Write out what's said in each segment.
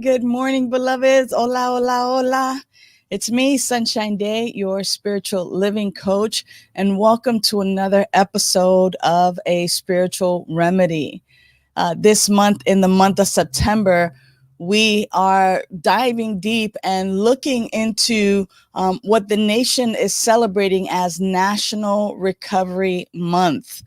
Good morning, beloveds. Hola, hola, hola. It's me, Sunshine Day, your spiritual living coach, and welcome to another episode of A Spiritual Remedy. This month, in the month of September, we are diving deep and looking into what the nation is celebrating as National Recovery Month.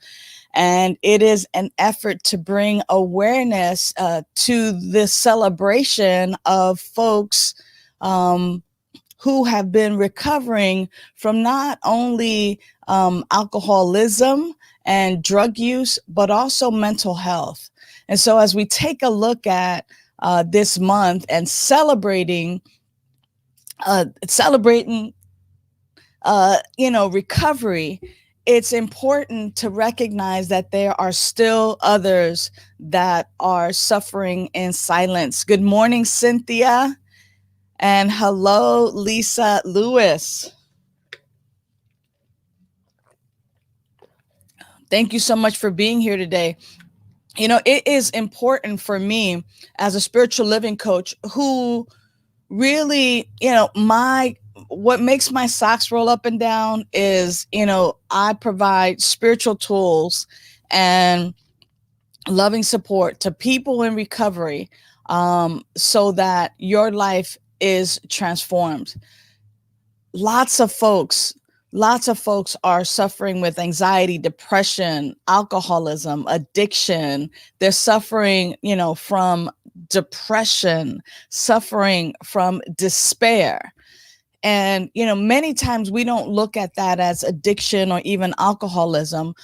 And it is an effort to bring awareness to the celebration of folks who have been recovering from not only alcoholism and drug use, but also mental health. And so as we take a look at this month and celebrating recovery, it's important to recognize that there are still others that are suffering in silence. Good morning, Cynthia. And hello, Lisa Lewis. Thank you so much for being here today. You know, it is important for me as a spiritual living coach who really, what makes my socks roll up and down is, I provide spiritual tools and loving support to people in recovery so that your life is transformed. Lots of folks are suffering with anxiety, depression, alcoholism, addiction. They're suffering, from depression, suffering from despair. And, many times we don't look at that as addiction or even alcoholism.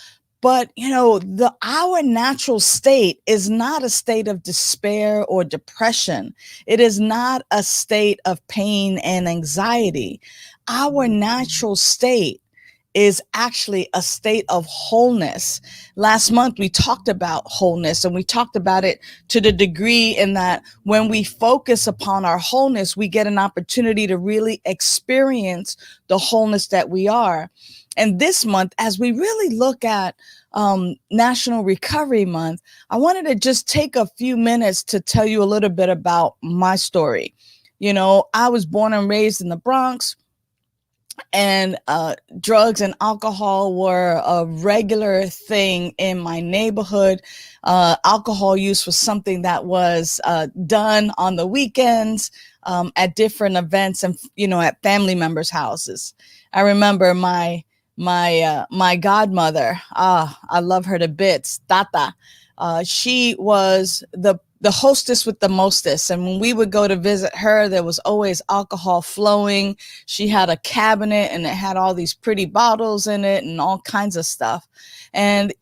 But, our natural state is not a state of despair or depression. It is not a state of pain and anxiety. Our natural state is actually a state of wholeness. Last month, we talked about wholeness, and we talked about it to the degree in that when we focus upon our wholeness, we get an opportunity to really experience the wholeness that we are. And this month, as we really look at National Recovery Month, I wanted to just take a few minutes to tell you a little bit about my story. I was born and raised in the Bronx, and drugs and alcohol were a regular thing in my neighborhood. Alcohol use was something that was done on the weekends at different events and, at family members' houses. I remember my godmother, I love her to bits, Tata. She was the hostess with the mostest. And when we would go to visit her, there was always alcohol flowing. She had a cabinet and it had all these pretty bottles in it and all kinds of stuff. And,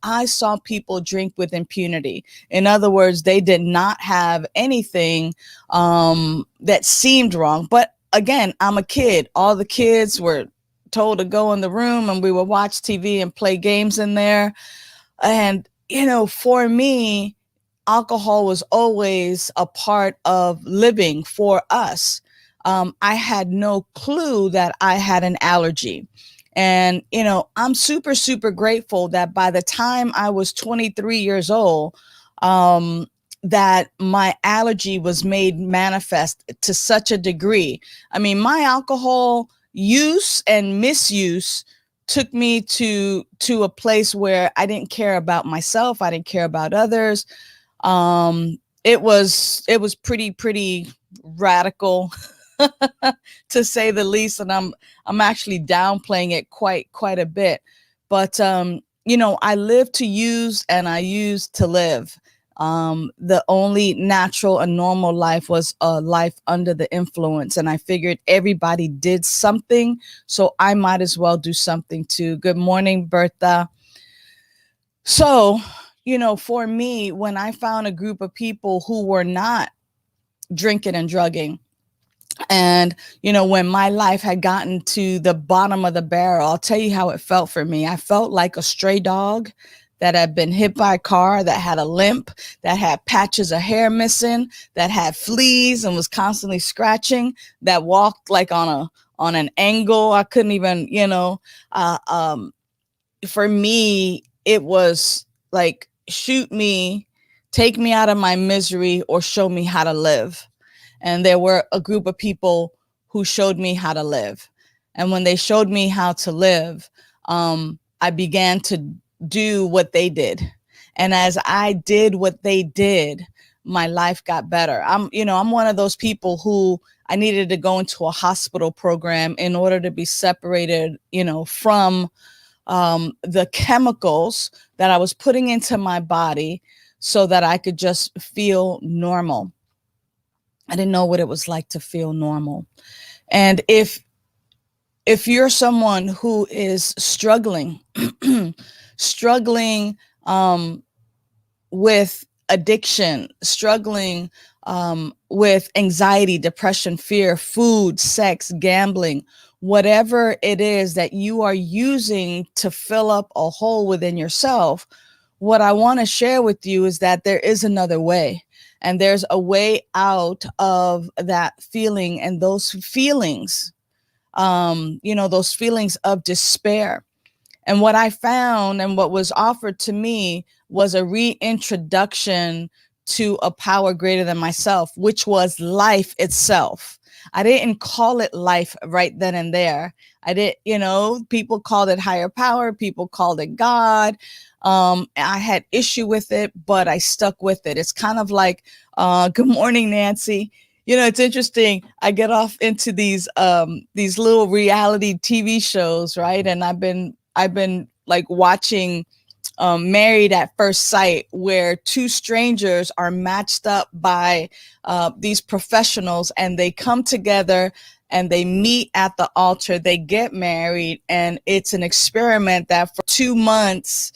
I saw people drink with impunity. In other words, they did not have anything that seemed wrong. But again, I'm a kid. All the kids were told to go in the room and we would watch TV and play games in there. And, for me, alcohol was always a part of living for us. I had no clue that I had an allergy. And, I'm super, super grateful that by the time I was 23 years old, that my allergy was made manifest to such a degree. I mean, my alcohol use and misuse took me to a place where I didn't care about myself. I didn't care about others. it was pretty radical to say the least, and I'm actually downplaying it quite a bit. But I live to use and I use to live. The only natural and normal life was a life under the influence, and I figured everybody did something, so I might as well do something too. Good morning, Bertha. So, for me, when I found a group of people who were not drinking and drugging, and, when my life had gotten to the bottom of the barrel, I'll tell you how it felt for me. I felt like a stray dog that had been hit by a car, that had a limp, that had patches of hair missing, that had fleas and was constantly scratching, that walked like on an angle. I couldn't even, uh, um, for me, it was like, shoot me, take me out of my misery, or show me how to live. And there were a group of people who showed me how to live. And when they showed me how to live, I began to do what they did. And as I did what they did, my life got better. I'm one of those people who I needed to go into a hospital program in order to be separated, from the chemicals that I was putting into my body so that I could just feel normal. I didn't know what it was like to feel normal. And if you're someone who is struggling, struggling with addiction, struggling with anxiety, depression, fear, food, sex, gambling, whatever it is that you are using to fill up a hole within yourself, what I want to share with you is that there is another way. And there's a way out of that feeling and those feelings, those feelings of despair. And what I found and what was offered to me was a reintroduction to a power greater than myself, which was life itself. I didn't call it life right then and there. I did, people called it higher power, people called it God. I had issue with it, but I stuck with it. It's kind of like, good morning, Nancy. It's interesting. I get off into these little reality TV shows, right? And I've been like watching Married at First Sight, where two strangers are matched up by these professionals, and they come together and they meet at the altar, they get married, and it's an experiment that for 2 months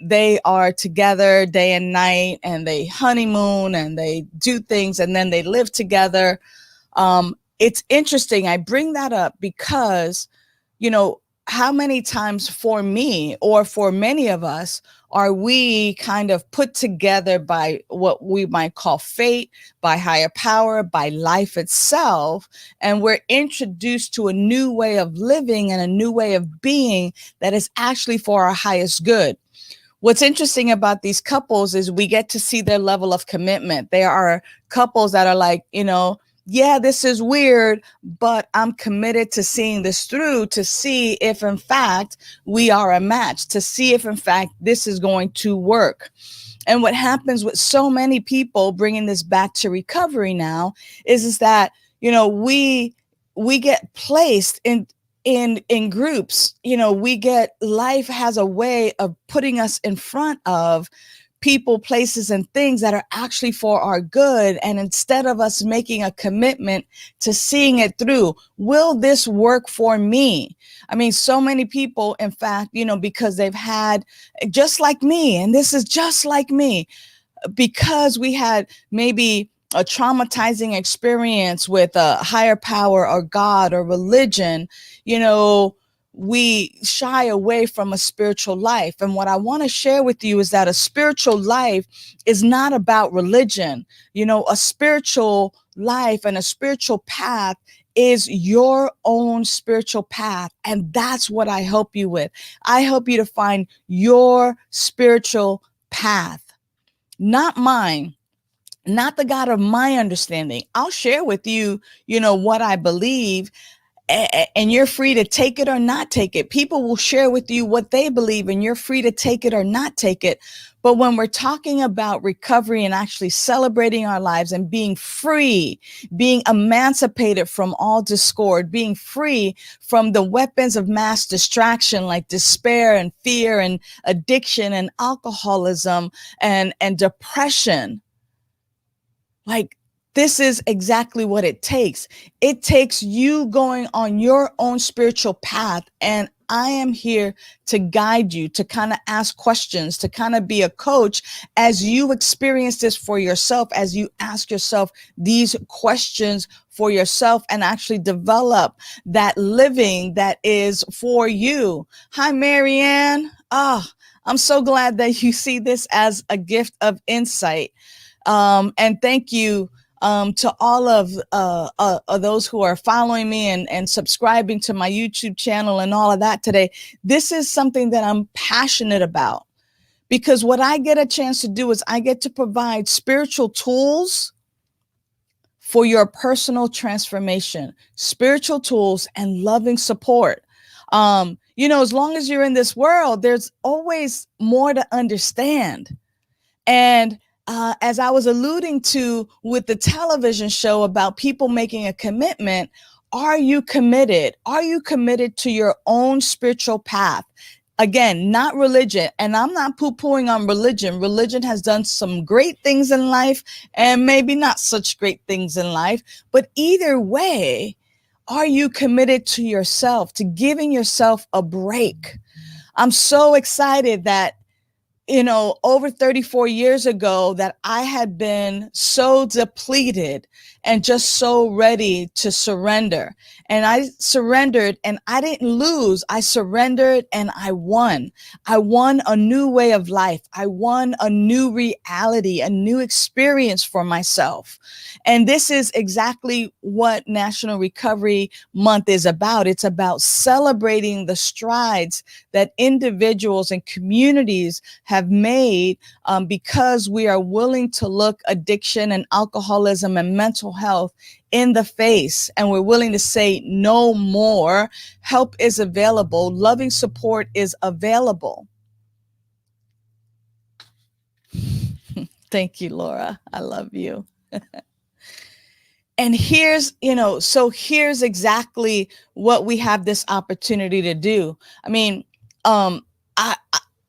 they are together day and night, and they honeymoon and they do things, and then they live together. It's interesting. I bring that up because, how many times for me or for many of us are we kind of put together by what we might call fate, by higher power, by life itself, and we're introduced to a new way of living and a new way of being that is actually for our highest good. What's interesting about these couples is we get to see their level of commitment. There are couples that are like, yeah, this is weird, but I'm committed to seeing this through, to see if in fact we are a match, to see if in fact this is going to work. And what happens with so many people, bringing this back to recovery now, is that, we get placed in groups. Life has a way of putting us in front of people, places, and things that are actually for our good. And instead of us making a commitment to seeing it through, will this work for me? I mean, so many people, in fact, because they've had, just like me, and this is just like me, because we had maybe a traumatizing experience with a higher power or God or religion, we shy away from a spiritual life. And what I want to share with you is that a spiritual life is not about religion. A spiritual life and a spiritual path is your own spiritual path. And that's what I help you with. I help you to find your spiritual path, not mine, not the God of my understanding. I'll share with you, what I believe. and you're free to take it or not take it. People will share with you what they believe, and you're free to take it or not take it. But when we're talking about recovery and actually celebrating our lives and being free, being emancipated from all discord, being free from the weapons of mass distraction like despair and fear and addiction and alcoholism and depression, like, this is exactly what it takes. It takes you going on your own spiritual path. And I am here to guide you, to kind of ask questions, to kind of be a coach as you experience this for yourself, as you ask yourself these questions for yourself and actually develop that living that is for you. Hi, Marianne. I'm so glad that you see this as a gift of insight. And thank you to all of those who are following me and subscribing to my YouTube channel and all of that today. This is something that I'm passionate about, because what I get a chance to do is I get to provide spiritual tools for your personal transformation, spiritual tools and loving support. As long as you're in this world, there's always more to understand. And as I was alluding to with the television show about people making a commitment, are you committed? Are you committed to your own spiritual path? Again, not religion. And I'm not poo-pooing on religion. Religion has done some great things in life and maybe not such great things in life. But either way, are you committed to yourself, to giving yourself a break? I'm so excited that over 34 years ago that I had been so depleted and just so ready to surrender. And I surrendered and I didn't lose. I surrendered and I won. I won a new way of life. I won a new reality, a new experience for myself. And this is exactly what National Recovery Month is about. It's about celebrating the strides that individuals and communities have made because we are willing to look addiction and alcoholism and mental health in the face, and we're willing to say no more. Help is available. Loving support is available. Thank you, Laura. I love you. And here's exactly what we have this opportunity to do. I mean,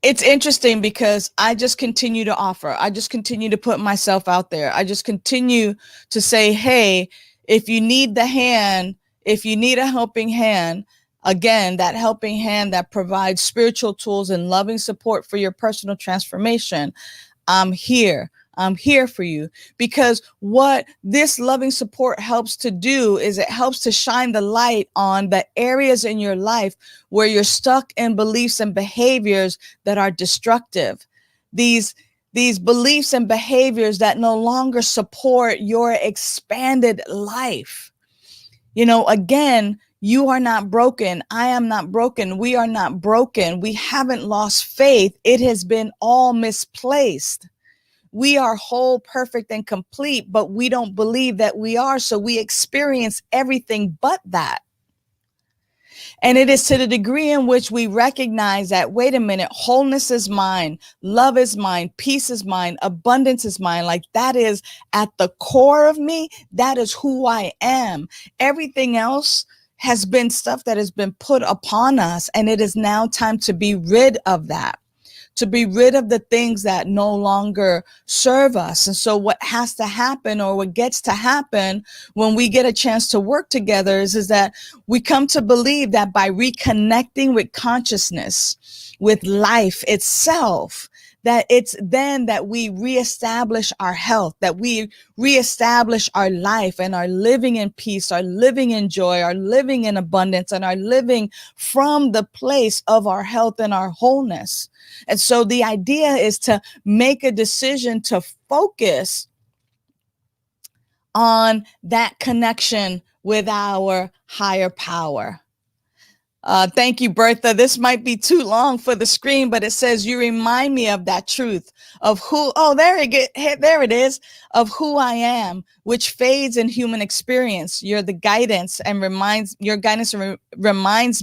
it's interesting because I just continue to offer. I just continue to put myself out there. I just continue to say, hey, if you need the hand, if you need a helping hand, again, that helping hand that provides spiritual tools and loving support for your personal transformation, I'm here. I'm here for you, because what this loving support helps to do is it helps to shine the light on the areas in your life where you're stuck in beliefs and behaviors that are destructive. These beliefs and behaviors that no longer support your expanded life. Again, you are not broken. I am not broken. We are not broken. We haven't lost faith. It has been all misplaced. We are whole, perfect, and complete, but we don't believe that we are. So we experience everything but that. And it is to the degree in which we recognize that, wait a minute, wholeness is mine, love is mine, peace is mine, abundance is mine. Like, that is at the core of me. That is who I am. Everything else has been stuff that has been put upon us. And it is now time to be rid of that, to be rid of the things that no longer serve us. And so what has to happen, or what gets to happen when we get a chance to work together, is that we come to believe that by reconnecting with consciousness, with life itself, that it's then that we reestablish our health, that we reestablish our life and are living in peace, are living in joy, are living in abundance, and are living from the place of our health and our wholeness. And so the idea is to make a decision to focus on that connection with our higher power. Thank you, Bertha. This might be too long for the screen, but it says, you remind me of that truth of who, oh, there it is, of who I am, which fades in human experience. You're the guidance and reminds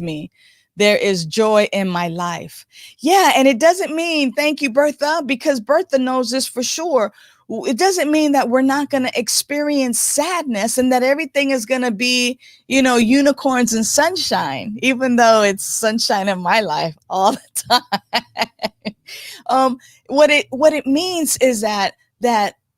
me there is joy in my life. Yeah. And it doesn't mean, thank you, Bertha, because Bertha knows this for sure. It doesn't mean that we're not going to experience sadness and that everything is going to be, unicorns and sunshine, even though it's sunshine in my life all the time. What it means is that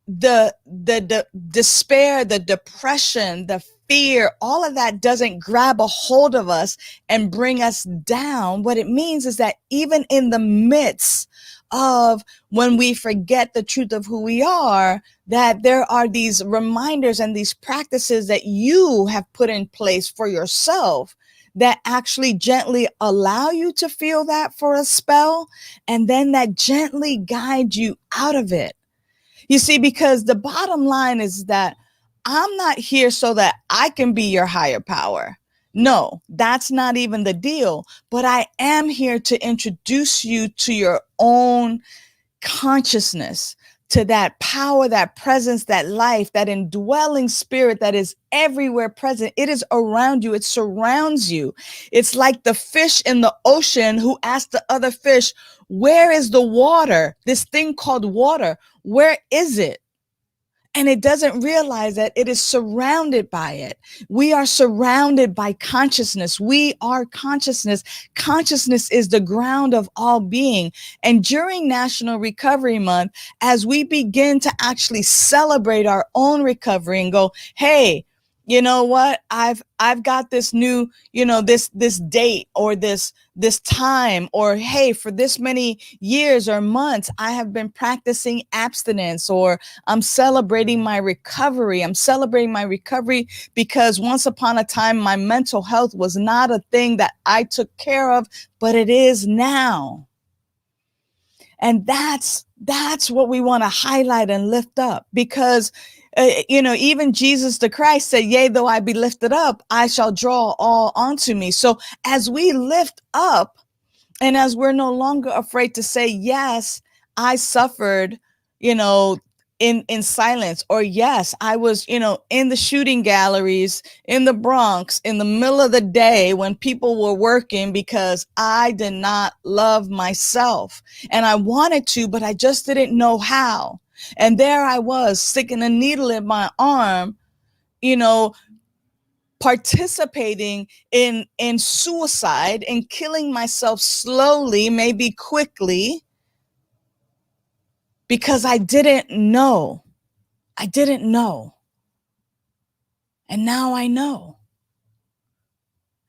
the despair, the depression, the fear, all of that doesn't grab a hold of us and bring us down. What it means is that even in the midst of when we forget the truth of who we are, that there are these reminders and these practices that you have put in place for yourself that actually gently allow you to feel that for a spell, and then that gently guide you out of it. You see, because the bottom line is that I'm not here so that I can be your higher power. No, that's not even the deal. But I am here to introduce you to your own consciousness, to that power, that presence, that life, that indwelling spirit that is everywhere present. It is around you. It surrounds you. It's like the fish in the ocean who asked the other fish, where is the water? This thing called water, where is it? And it doesn't realize that it is surrounded by it. We are surrounded by consciousness. We are consciousness. Consciousness is the ground of all being. And during National Recovery Month, as we begin to actually celebrate our own recovery and go, hey, you know what? I've got this new, this date or this time, or hey, for this many years or months, I have been practicing abstinence, or I'm celebrating my recovery. I'm celebrating my recovery because once upon a time, my mental health was not a thing that I took care of, but it is now. And that's what we want to highlight and lift up, because even Jesus the Christ said, yea, though I be lifted up, I shall draw all onto me. So as we lift up, and as we're no longer afraid to say, yes, I suffered, in silence, or yes, I was, in the shooting galleries in the Bronx in the middle of the day when people were working, because I did not love myself and I wanted to, but I just didn't know how. And there I was sticking a needle in my arm, participating in suicide and killing myself slowly, maybe quickly, because I didn't know. I didn't know. And now I know.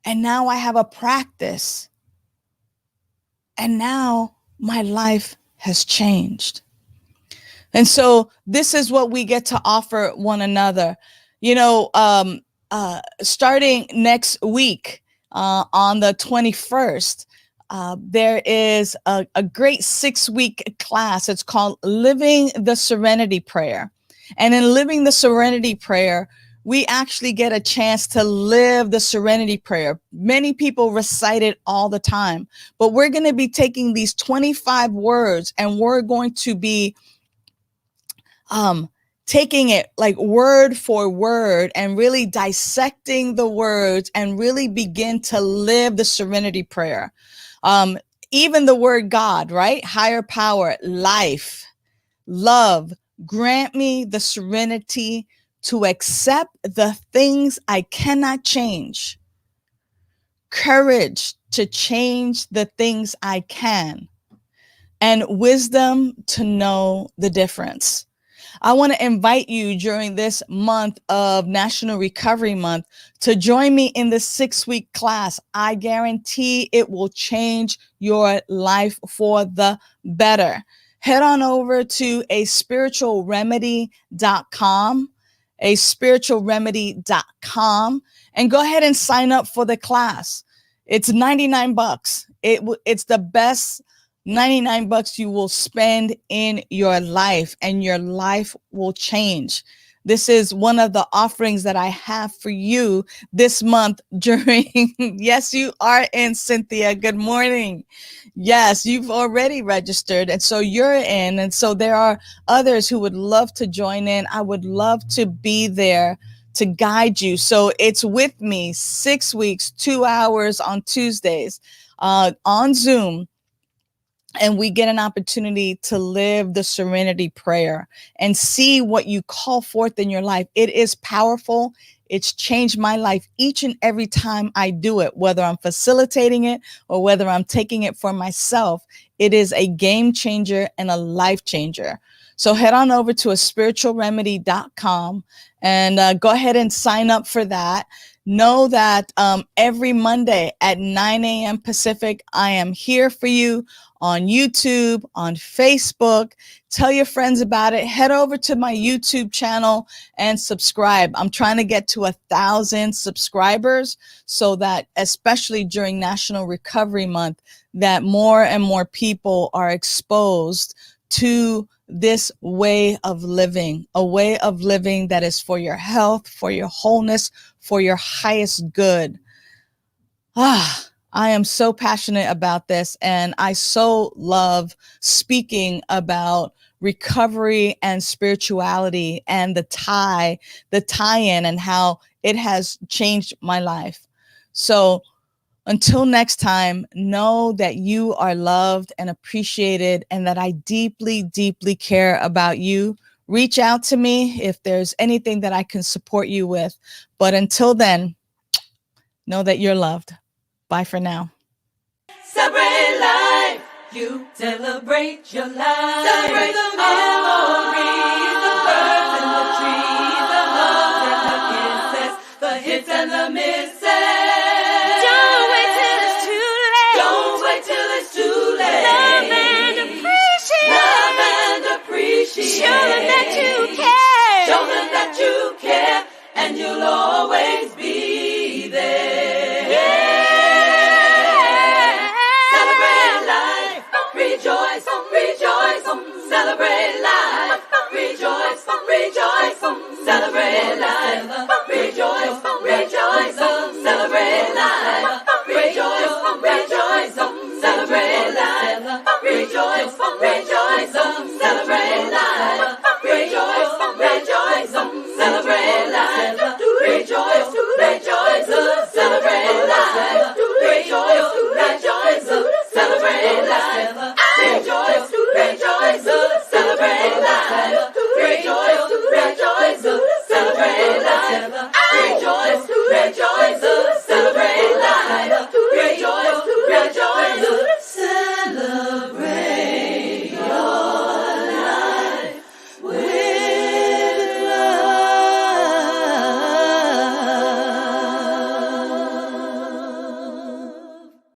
And now I have a practice. And now my life has changed. And so this is what we get to offer one another. Starting next week on the 21st, there is a great 6-week class. It's called Living the Serenity Prayer. And in Living the Serenity Prayer, we actually get a chance to live the Serenity Prayer. Many people recite it all the time, but we're going to be taking these 25 words and we're going to be taking it like word for word and really dissecting the words and really begin to live the Serenity Prayer. Even the word God, right? Higher power, life, love, grant me the serenity to accept the things I cannot change, courage to change the things I can, and wisdom to know the difference. I want to invite you during this month of National Recovery Month to join me in the 6-week class. I guarantee it will change your life for the better. Head on over to aspiritualremedy.com, aspiritualremedy.com, and go ahead and sign up for the class. It's $99. It's the best $99 you will spend in your life, and your life will change. This is one of the offerings that I have for you this month during, yes, you are in, Cynthia. Good morning. Yes, you've already registered. And so you're in. And so there are others who would love to join in. I would love to be there to guide you. So it's with me 6 weeks, 2 hours on Tuesdays on Zoom. And we get an opportunity to live the serenity prayer and see what you call forth in your life. It is powerful. It's changed my life each and every time I do it, whether I'm facilitating it or whether I'm taking it for myself. It is a game changer and a life changer. So head on over to aspiritualremedy.com and go ahead and sign up for that. Know that every Monday at 9 a.m. Pacific, I am here for you on YouTube, on Facebook. Tell your friends about it. Head over to my YouTube channel and subscribe. I'm trying to get to 1,000 subscribers so that, especially during National Recovery Month, that more and more people are exposed to this way of living, a way of living that is for your health, for your wholeness, for your highest good. I am so passionate about this, and I so love speaking about recovery and spirituality and the tie-in and how it has changed my life. So until next time, know that you are loved and appreciated and that I deeply, deeply care about you. Reach out to me if there's anything that I can support you with. But until then, know that you're loved. Bye for now. Celebrate life. You celebrate your life. Celebrate the memories, the birds and the trees, the hugs and the kisses, the hits and the misses. Don't wait till it's too late. Don't wait till it's too late. Love and appreciate. Love and appreciate. Show them that you care. Show them that you care, and you'll always be there. Celebrate life. Rejoice, rejoice. Celebrate life. Rejoice, rejoice. Celebrate life. Rejoice, rejoice. Celebrate life. Rejoice, rejoice. Celebrate life. Rejoice, rejoice.